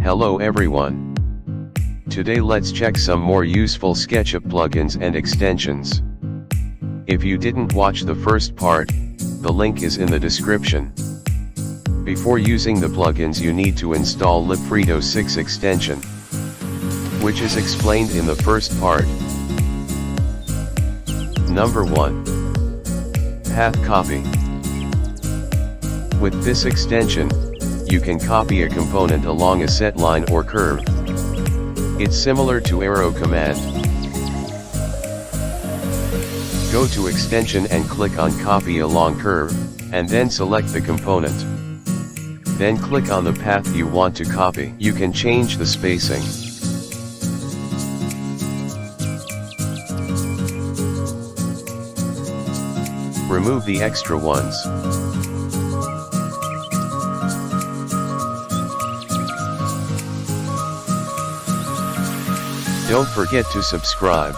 Hello everyone. Today let's check some more useful SketchUp plugins and extensions. If you didn't watch the first part, the link is in the description. Before using the plugins you need to install libfredo 6 extension, which is explained in the first part. Number 1. Path Copy. With this extension, you can copy a component along a set line or curve. It's similar to arrow command. Go to extension and click on copy along curve, and then select the component. Then click on the path you want to copy. You can change the spacing. Remove the extra ones. Don't forget to subscribe.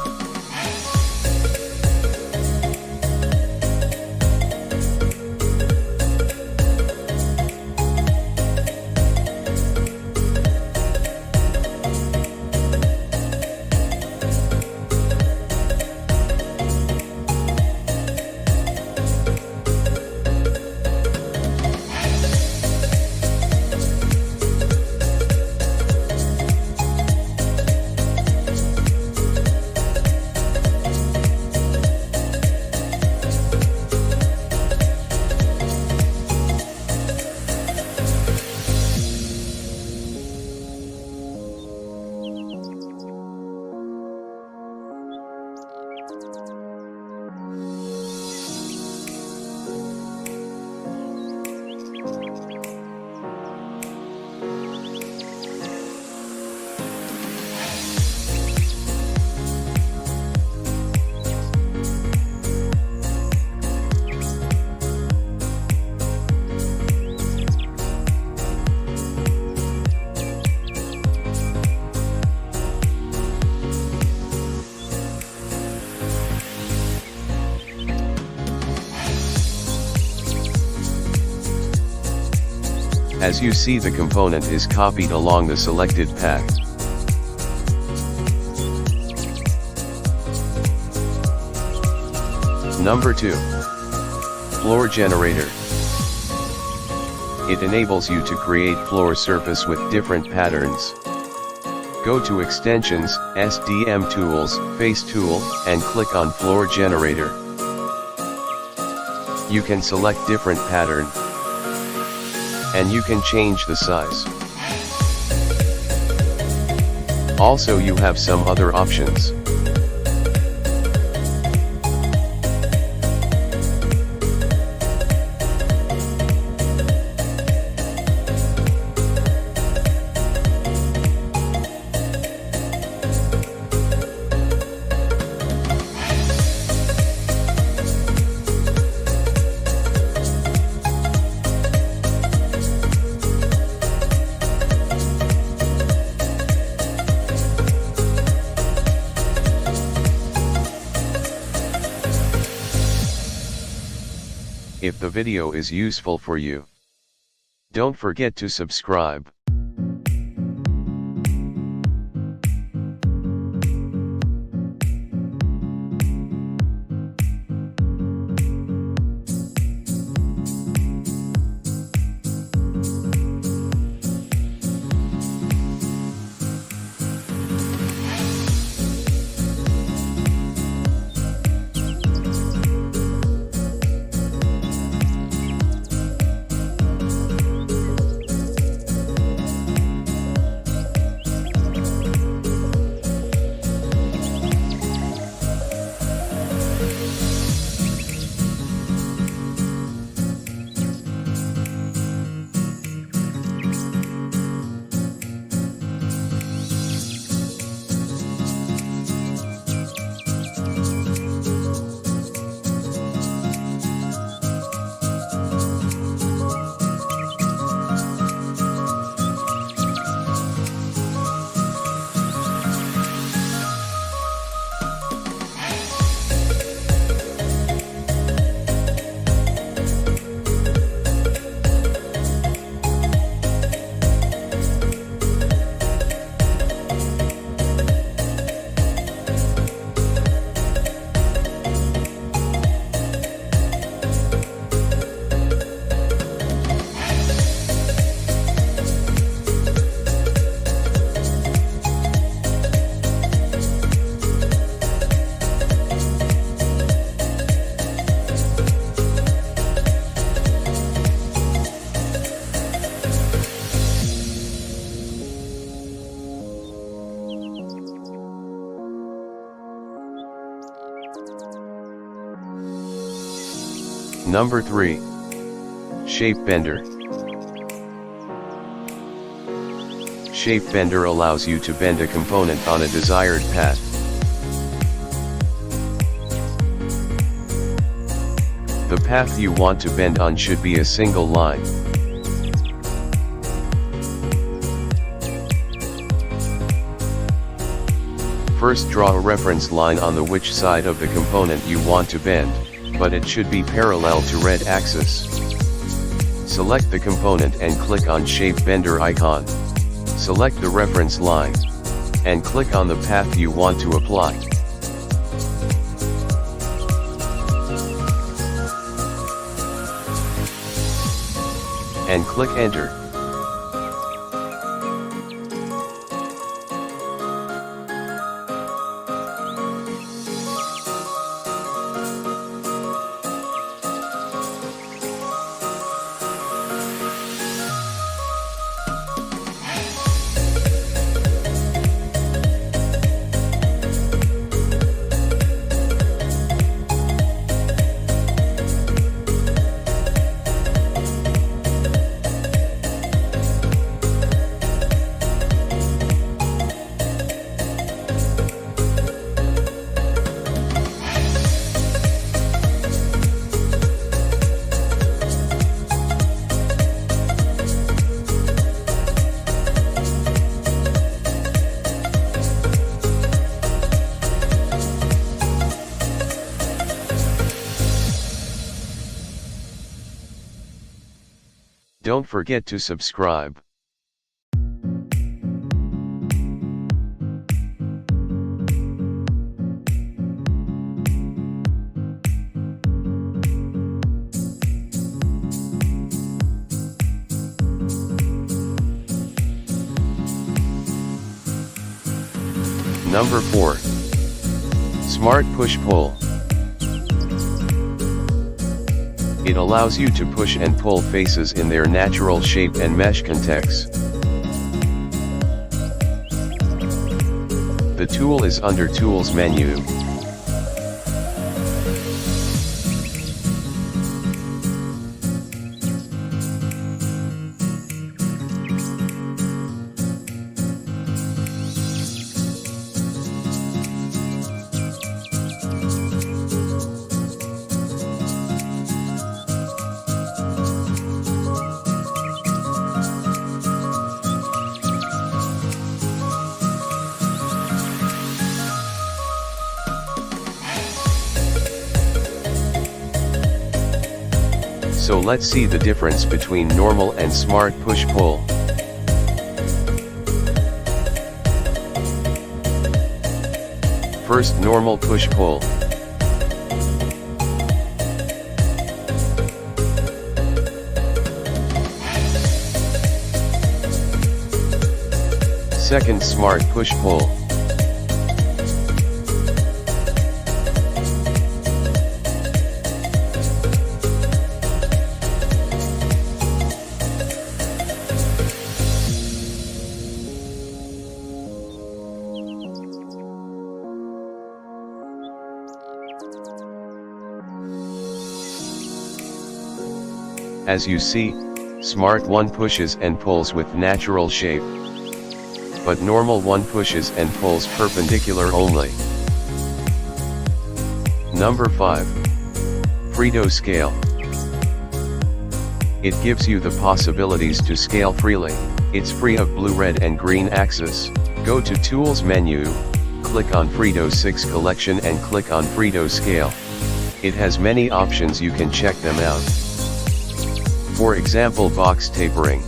As you see, the component is copied along the selected path. Number 2. Floor Generator. It enables you to create floor surface with different patterns. Go to Extensions, SDM Tools, Face Tool, and click on Floor Generator. You can select different pattern, and you can change the size. Also, you have some other options. If the video is useful for you, don't forget to subscribe. Number 3. Shape Bender. Shape Bender allows you to bend a component on a desired path. The path you want to bend on should be a single line. First, draw a reference line on the which side of the component you want to bend, but it should be parallel to red axis. Select the component and click on Shape Bender icon. Select the reference line, and click on the path you want to apply. And click Enter. Don't forget to subscribe. Number 4. Smart Push-Pull. It allows you to push and pull faces in their natural shape and mesh context. The tool is under Tools menu. So let's see the difference between normal and smart push-pull. First, normal push-pull. Second, smart push-pull. As you see, Smart 1 pushes and pulls with natural shape, but Normal 1 pushes and pulls perpendicular only. Number 5. Freedo Scale. It gives you the possibilities to scale freely. It's free of blue, red and green axis. Go to Tools menu, click on Freedo 6 Collection and click on Freedo Scale. It has many options, you can check them out. For example, box tapering.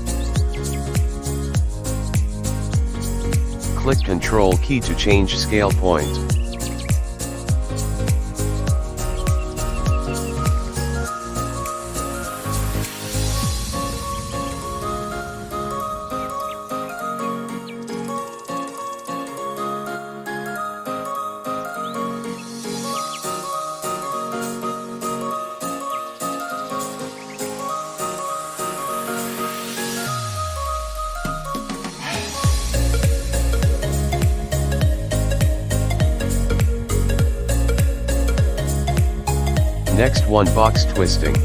Click Ctrl key to change scale point. Next one, box twisting.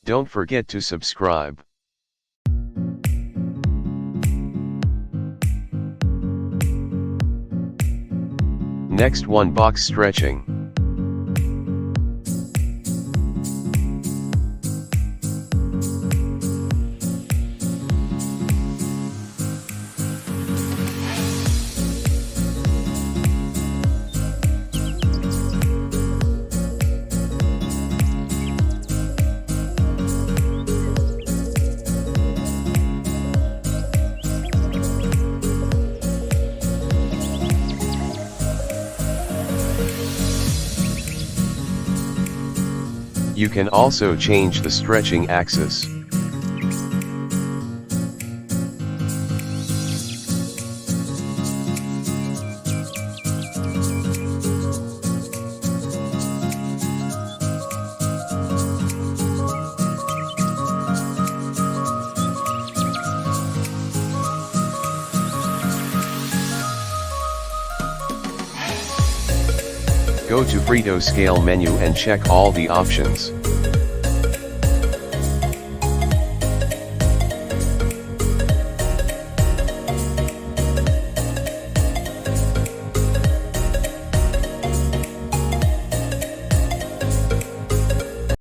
Don't forget to subscribe. Next one, box stretching. You can also change the stretching axis. Go to Frito Scale menu and check all the options.